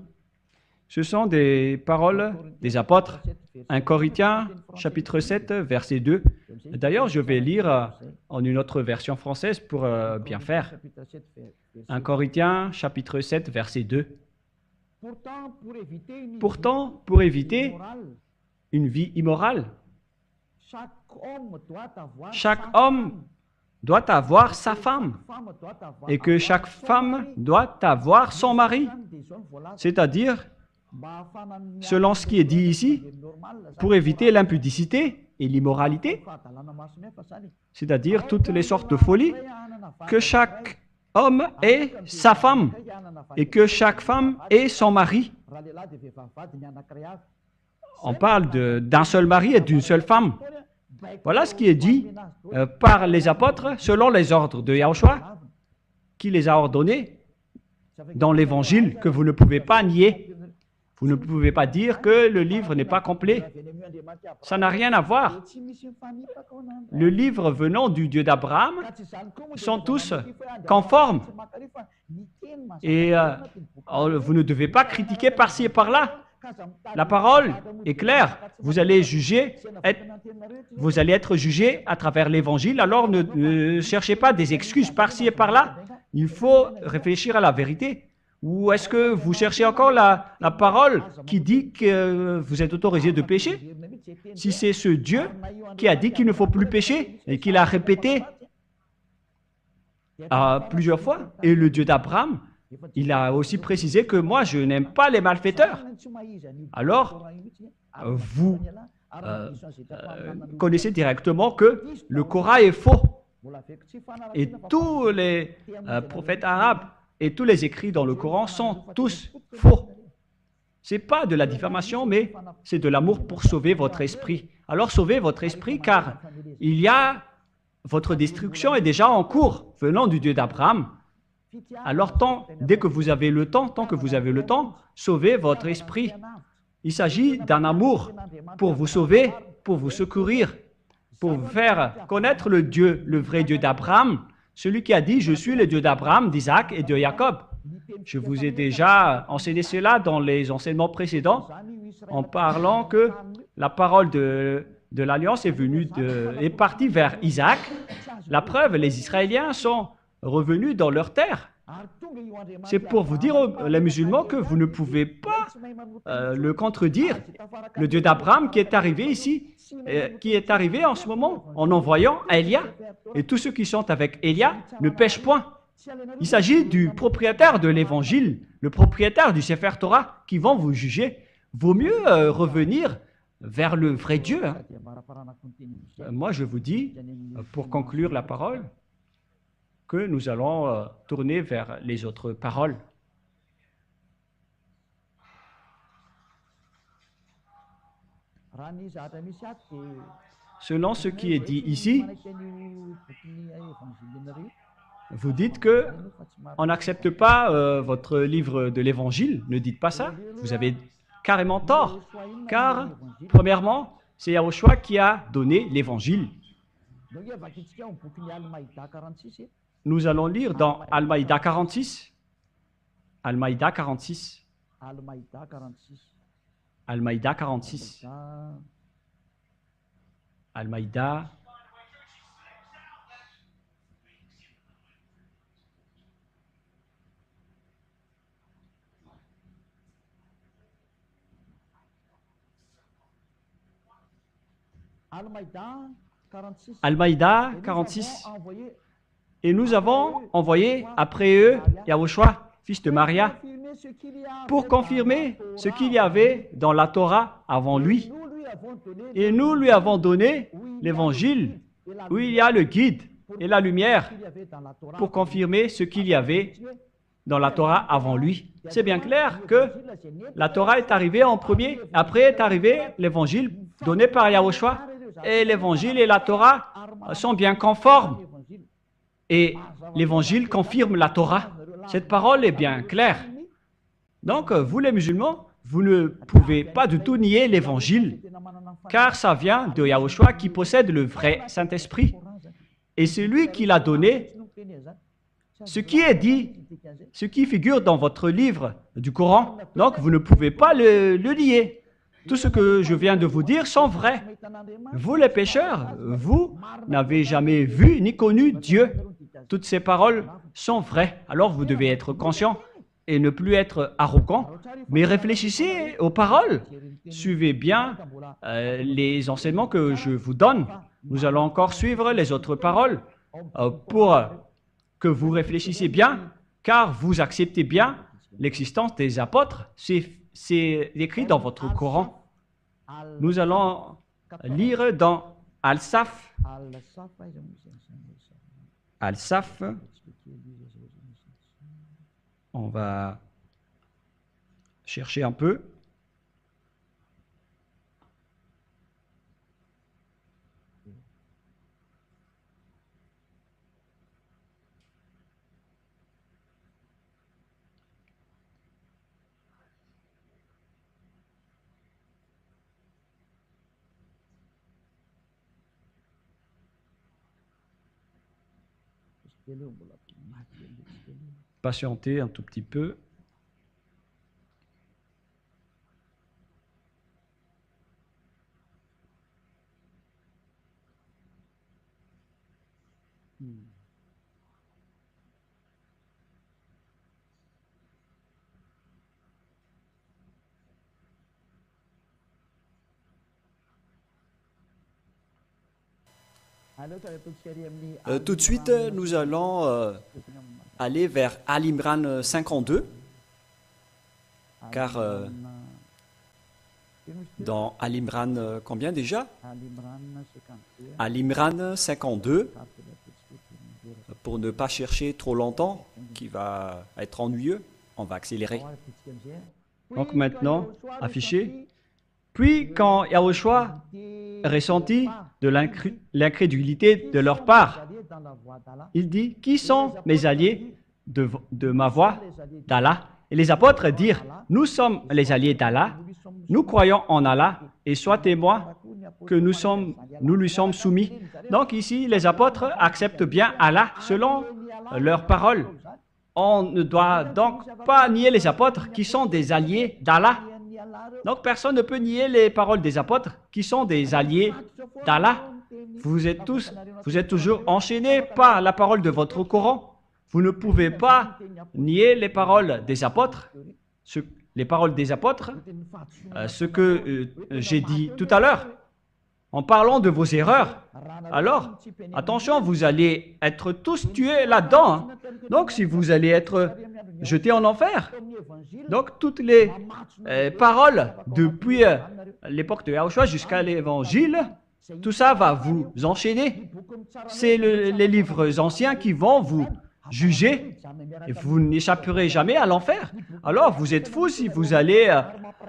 ce sont des paroles des apôtres. 1 Corinthiens chapitre 7, verset 2. D'ailleurs, je vais lire en une autre version française pour bien faire. 1 Corinthiens chapitre 7, verset 2. Pourtant, pour éviter une vie immorale, chaque homme doit avoir sa femme et que chaque femme doit avoir son mari. C'est-à-dire, selon ce qui est dit ici, pour éviter l'impudicité et l'immoralité, c'est-à-dire toutes les sortes de folies, que chaque homme ait sa femme et que chaque femme ait son mari. On parle d'un seul mari et d'une seule femme. Voilà ce qui est dit par les apôtres selon les ordres de Yahushua, qui les a ordonnés dans l'Évangile que vous ne pouvez pas nier. Vous ne pouvez pas dire que le livre n'est pas complet. Ça n'a rien à voir. Le livre venant du Dieu d'Abraham sont tous conformes. Et vous ne devez pas critiquer par-ci et par-là. La parole est claire. Vous allez être jugé à travers l'évangile. Alors ne cherchez pas des excuses par-ci et par-là. Il faut réfléchir à la vérité. Ou est-ce que vous cherchez encore la parole qui dit que vous êtes autorisé de pécher? Si c'est ce Dieu qui a dit qu'il ne faut plus pécher et qu'il a répété plusieurs fois, et le Dieu d'Abraham, il a aussi précisé que moi, je n'aime pas les malfaiteurs. Alors, vous connaissez directement que le Coran est faux. Et tous les prophètes arabes et tous les écrits dans le Coran sont tous faux. Ce n'est pas de la diffamation, mais c'est de l'amour pour sauver votre esprit. Alors sauvez votre esprit, car votre destruction est déjà en cours venant du Dieu d'Abraham. Alors dès que vous avez le temps, tant que vous avez le temps, sauvez votre esprit. Il s'agit d'un amour pour vous sauver, pour vous secourir, pour vous faire connaître le Dieu, le vrai Dieu d'Abraham, celui qui a dit « Je suis le Dieu d'Abraham, d'Isaac et de Jacob ». Je vous ai déjà enseigné cela dans les enseignements précédents en parlant que la parole de l'Alliance est partie vers Isaac. La preuve, les Israéliens sont revenus dans leur terre. C'est pour vous dire, les musulmans, que vous ne pouvez pas le contredire. Le Dieu d'Abraham qui est arrivé ici, qui est arrivé en ce moment en envoyant Élia. Et tous ceux qui sont avec Élia ne pêchent point. Il s'agit du propriétaire de l'évangile, le propriétaire du Sefer Torah qui vont vous juger. Vaut mieux revenir vers le vrai Dieu. Hein. Moi, je vous dis, pour conclure la parole, que nous allons tourner vers les autres paroles. Selon ce qui est dit ici, vous dites que on n'accepte pas votre livre de l'Évangile. Ne dites pas ça. Vous avez carrément tort. Car, premièrement, c'est Yahushua qui a donné l'Évangile. Nous allons lire dans Al-Maïda 46. Al-Maïda 46. Al-Maïda 46. Al-Maïda. Al-Maïda 46. Et nous avons envoyé après eux Yahushua, fils de Maria, pour confirmer ce qu'il y avait dans la Torah avant lui. Et nous lui avons donné l'évangile où il y a le guide et la lumière pour confirmer ce qu'il y avait dans la Torah avant lui. C'est bien clair que la Torah est arrivée en premier, après est arrivé l'évangile donné par Yahushua. Et l'évangile et la Torah sont bien conformes. Et l'évangile confirme la Torah. Cette parole est bien claire. Donc, vous les musulmans, vous ne pouvez pas du tout nier l'évangile, car ça vient de Yahushua qui possède le vrai Saint-Esprit. Et c'est lui qui l'a donné. Ce qui est dit, ce qui figure dans votre livre du Coran, donc vous ne pouvez pas le nier. Tout ce que je viens de vous dire sont vrais. Vous les pécheurs, vous n'avez jamais vu ni connu Dieu. Toutes ces paroles sont vraies. Alors vous devez être conscient et ne plus être arrogant, mais réfléchissez aux paroles. Suivez bien les enseignements que je vous donne. Nous allons encore suivre les autres paroles pour que vous réfléchissiez bien, car vous acceptez bien l'existence des apôtres. C'est écrit dans votre Coran. Nous allons lire dans Al-Saf. Al-Saf. On va chercher un peu. Patientez un tout petit peu. Tout de suite, nous allons aller vers Al-Imran 52, car dans Al-Imran, combien déjà? Al-Imran 52, pour ne pas chercher trop longtemps, qui va être ennuyeux, on va accélérer. Donc maintenant, affiché. Puis quand Yahushua ressentit de l'incrédulité de leur part, il dit, qui sont mes alliés de ma voix d'Allah? Et les apôtres dirent, nous sommes les alliés d'Allah, nous croyons en Allah, et sois témoin que nous lui sommes soumis. Donc ici, les apôtres acceptent bien Allah selon leurs paroles. On ne doit donc pas nier les apôtres qui sont des alliés d'Allah. Donc personne ne peut nier les paroles des apôtres qui sont des alliés d'Allah. Vous êtes toujours enchaînés par la parole de votre Coran. Vous ne pouvez pas nier les paroles des apôtres. Les paroles des apôtres, ce que j'ai dit tout à l'heure, en parlant de vos erreurs. Alors, attention, vous allez être tous tués là-dedans. Hein. Donc, si vous allez être jetés en enfer, donc toutes les paroles depuis l'époque de Yahushua jusqu'à l'évangile, tout ça va vous enchaîner. C'est les livres anciens qui vont vous juger et vous n'échapperez jamais à l'enfer. Alors, vous êtes fous si vous allez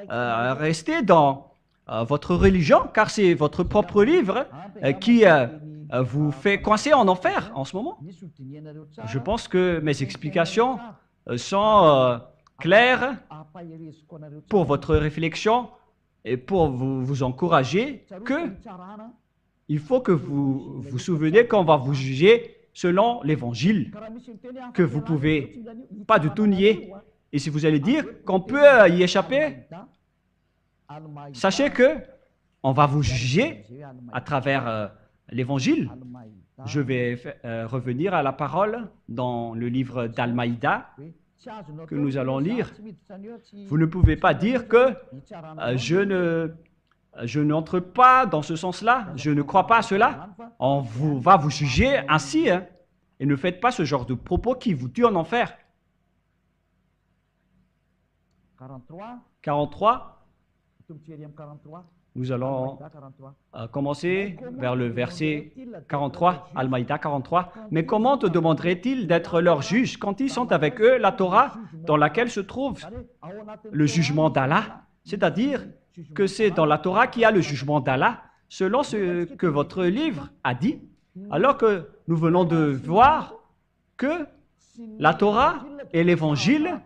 rester dans votre religion, car c'est votre propre livre qui vous fait coincer en enfer en ce moment. Je pense que mes explications sont claires pour votre réflexion et pour vous encourager que il faut que vous vous souveniez qu'on va vous juger selon l'évangile, que vous ne pouvez pas du tout nier. Et si vous allez dire qu'on peut y échapper, sachez que on va vous juger à travers l'évangile. Je vais revenir à la parole dans le livre d'Al-Maïda que nous allons lire. Vous ne pouvez pas dire que je n'entre pas dans ce sens-là, je ne crois pas à cela. On va vous juger ainsi, hein, et ne faites pas ce genre de propos qui vous tuent en enfer. 43. Nous allons commencer vers le verset 43, Al-Maïda 43. Mais comment te demanderait-il d'être leur juge quand ils sont avec eux la Torah dans laquelle se trouve le jugement d'Allah? C'est-à-dire que c'est dans la Torah qu'il y a le jugement d'Allah, selon ce que votre livre a dit, alors que nous venons de voir que la Torah et l'Évangile,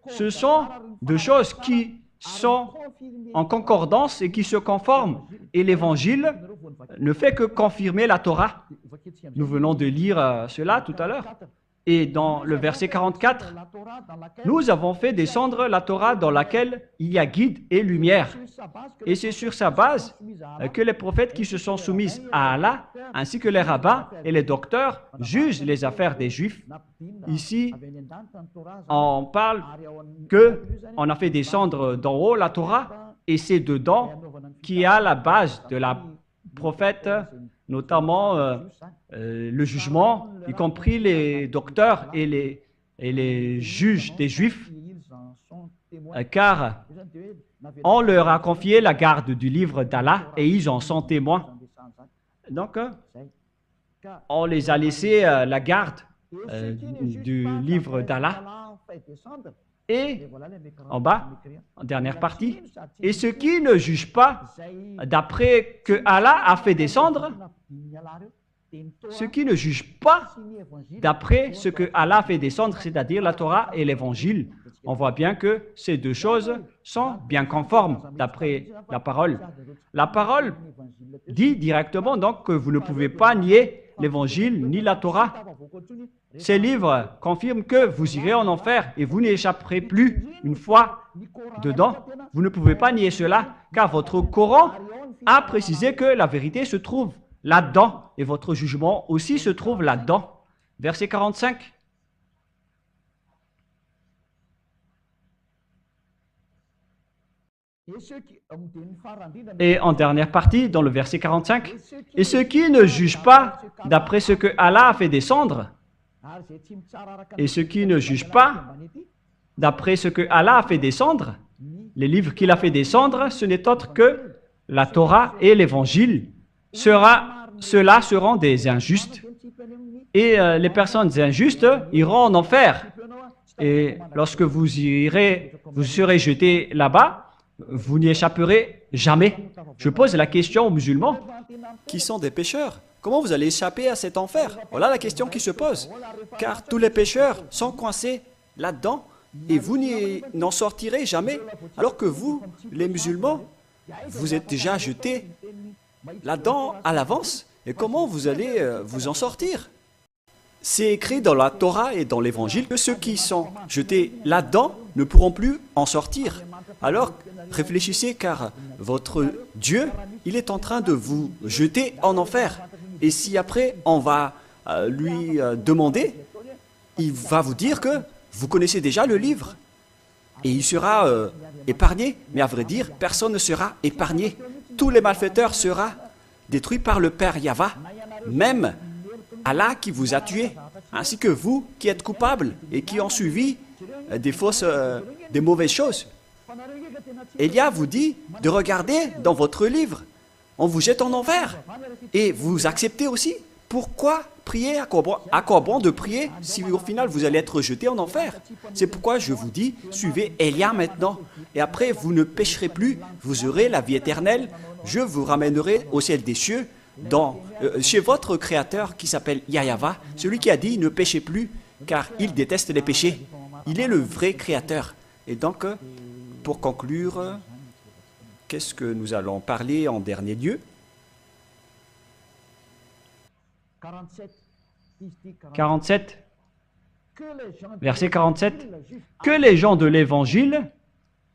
ce sont deux choses qui sont en concordance et qui se conforment. Et l'Évangile ne fait que confirmer la Torah. Nous venons de lire cela tout à l'heure. Et dans le verset 44, nous avons fait descendre la Torah dans laquelle il y a guide et lumière. Et c'est sur sa base que les prophètes qui se sont soumis à Allah, ainsi que les rabbins et les docteurs, jugent les affaires des Juifs. Ici, on parle qu'on a fait descendre d'en haut la Torah, et c'est dedans qu'il y a la base de la prophète, notamment le jugement, y compris les docteurs et les juges des Juifs, car on leur a confié la garde du livre d'Allah et ils en sont témoins. Donc, on les a laissés la garde du livre d'Allah. Et en bas, en dernière partie, et ceux qui ne jugent pas d'après que Allah a fait descendre, ceux qui ne jugent pas d'après ce que Allah a fait descendre, c'est-à-dire la Torah et l'Évangile, on voit bien que ces deux choses sont bien conformes d'après la parole. La parole dit directement donc que vous ne pouvez pas nier l'Évangile ni la Torah. Ces livres confirment que vous irez en enfer et vous n'y échapperez plus une fois dedans. Vous ne pouvez pas nier cela, car votre Coran a précisé que la vérité se trouve là-dedans et votre jugement aussi se trouve là-dedans. Verset 45. Et en dernière partie, dans le verset 45, « Et ceux qui ne jugent pas d'après ce que Allah a fait descendre, et ceux qui ne jugent pas d'après ce que Allah a fait descendre, les livres qu'il a fait descendre, ce n'est autre que la Torah et l'Évangile. Ceux-là seront des injustes. Et les personnes injustes iront en enfer. Et lorsque vous serez jetés là-bas, vous n'y échapperez jamais. Je pose la question aux musulmans. Qui sont des pécheurs. Comment vous allez échapper à cet enfer? Voilà la question qui se pose. Car tous les pécheurs sont coincés là-dedans et vous n'en sortirez jamais. Alors que vous, les musulmans, vous êtes déjà jetés là-dedans à l'avance. Et comment vous allez vous en sortir? C'est écrit dans la Torah et dans l'Évangile que ceux qui sont jetés là-dedans ne pourront plus en sortir. Alors, réfléchissez car votre Dieu, il est en train de vous jeter en enfer. Et si après on va lui demander, il va vous dire que vous connaissez déjà le livre. Et il sera épargné. Mais à vrai dire, personne ne sera épargné. Tous les malfaiteurs seront détruits par le Père Yahva. Même Allah qui vous a tué, ainsi que vous qui êtes coupables et qui ont suivi des mauvaises choses. Élia vous dit de regarder dans votre livre. On vous jette en enfer. Et vous acceptez aussi. Pourquoi prier? À quoi bon de prier si au final vous allez être jeté en enfer? C'est pourquoi je vous dis, suivez Élia maintenant. Et après, vous ne pécherez plus. Vous aurez la vie éternelle. Je vous ramènerai au ciel des cieux, chez votre Créateur qui s'appelle Yahva, celui qui a dit ne péchez plus, car il déteste les péchés. Il est le vrai Créateur. Et donc, pour conclure, qu'est-ce que nous allons parler en dernier lieu? 47, verset 47. Que les gens de l'Évangile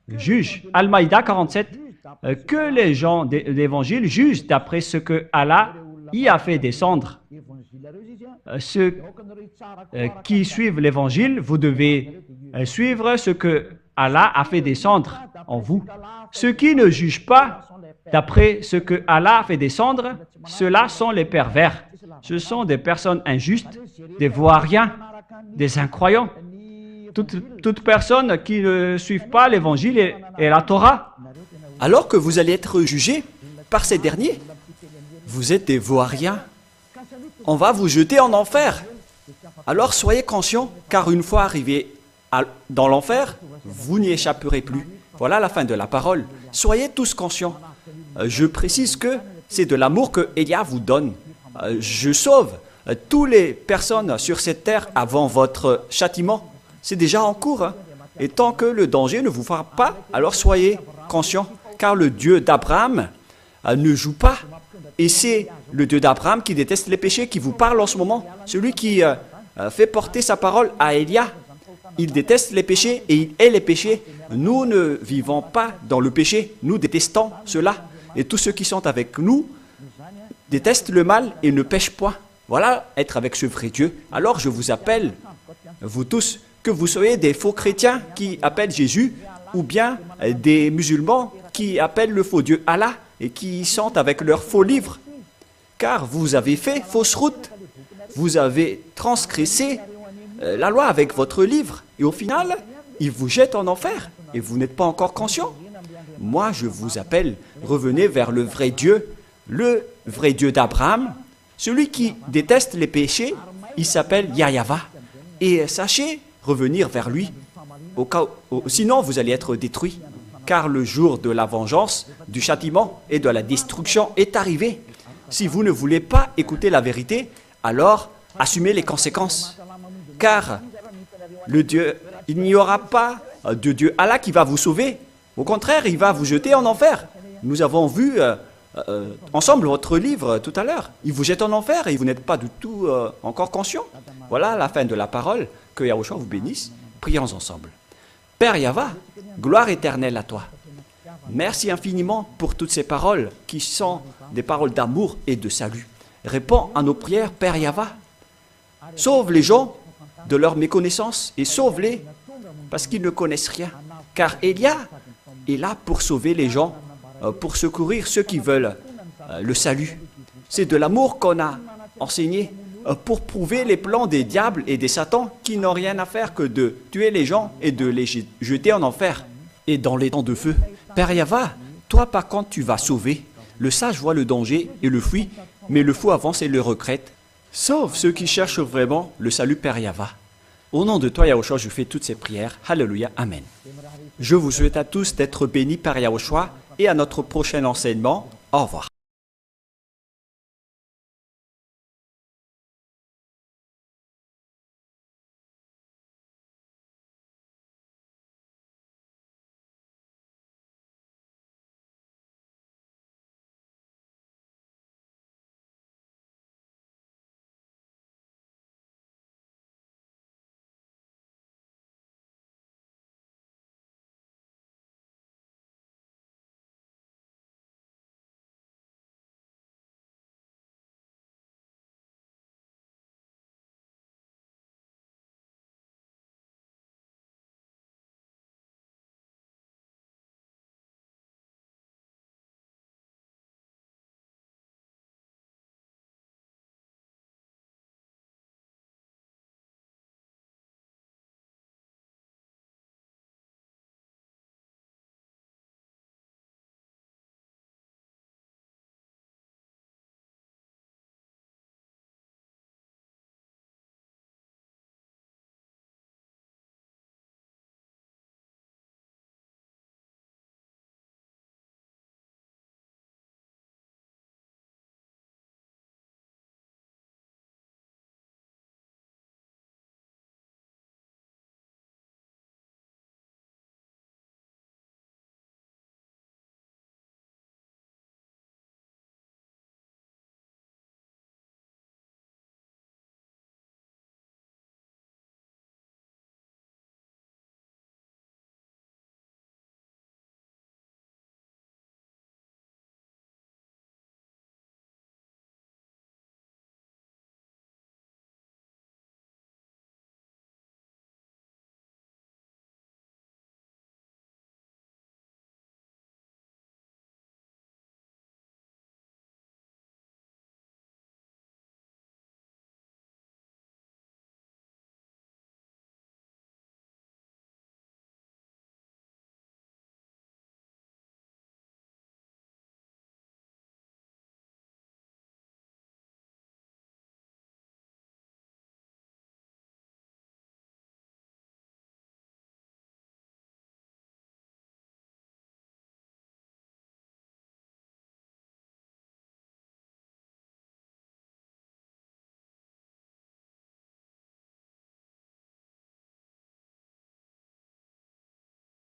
jugent, Al-Maïda 47, que les gens de l'Évangile jugent d'après ce que Allah y a fait descendre. Ceux qui suivent l'Évangile, vous devez suivre ce que Allah a fait descendre en vous. Ceux qui ne jugent pas d'après ce que Allah a fait descendre, ceux-là sont les pervers. Ce sont des personnes injustes, des voiriens, des incroyants. Toute personne qui ne suit pas l'Évangile et la Torah. Alors que vous allez être jugés par ces derniers, vous êtes des voiriens. On va vous jeter en enfer. Alors soyez conscients, car une fois arrivés dans l'enfer, vous n'y échapperez plus. Voilà la fin de la parole. Soyez tous conscients. Je précise que c'est de l'amour que Élia vous donne. Je sauve toutes les personnes sur cette terre avant votre châtiment. C'est déjà en cours. Hein. Et tant que le danger ne vous frappe pas, alors soyez conscients. Car le Dieu d'Abraham ne joue pas. Et c'est le Dieu d'Abraham qui déteste les péchés qui vous parle en ce moment. Celui qui fait porter sa parole à Élia. Il déteste les péchés et il hait les péchés. Nous ne vivons pas dans le péché. Nous détestons cela. Et tous ceux qui sont avec nous détestent le mal et ne pêchent point. Voilà être avec ce vrai Dieu. Alors je vous appelle, vous tous, que vous soyez des faux chrétiens qui appellent Jésus ou bien des musulmans qui appellent le faux Dieu Allah et qui sont avec leurs faux livres. Car vous avez fait fausse route. Vous avez transgressé la loi avec votre livre. Et au final, il vous jette en enfer. Et vous n'êtes pas encore conscient. Moi, je vous appelle, revenez vers le vrai Dieu d'Abraham. Celui qui déteste les péchés, il s'appelle Yahva. Et sachez revenir vers lui. Sinon, vous allez être détruits. Car le jour de la vengeance, du châtiment et de la destruction est arrivé. Si vous ne voulez pas écouter la vérité, alors assumez les conséquences. Car il n'y aura pas de Dieu Allah qui va vous sauver. Au contraire, il va vous jeter en enfer. Nous avons vu ensemble votre livre tout à l'heure. Il vous jette en enfer et vous n'êtes pas du tout encore conscient. Voilà la fin de la parole. Que Yahushua vous bénisse. Prions ensemble. Père Yahva, gloire éternelle à toi. Merci infiniment pour toutes ces paroles qui sont des paroles d'amour et de salut. Réponds à nos prières, Père Yahva. Sauve les gens de leur méconnaissance et sauve-les parce qu'ils ne connaissent rien. Car Elia est là pour sauver les gens, pour secourir ceux qui veulent le salut. C'est de l'amour qu'on a enseigné pour prouver les plans des diables et des satans qui n'ont rien à faire que de tuer les gens et de les jeter en enfer et dans les temps de feu. Père Yahva, toi par contre tu vas sauver. Le sage voit le danger et le fuit, mais le fou avance et le regrette. Sauve ceux qui cherchent vraiment le salut, Père Yahva. Au nom de toi, Yahushua, je fais toutes ces prières. Alléluia, Amen. Je vous souhaite à tous d'être bénis par Yahushua et à notre prochain enseignement. Au revoir.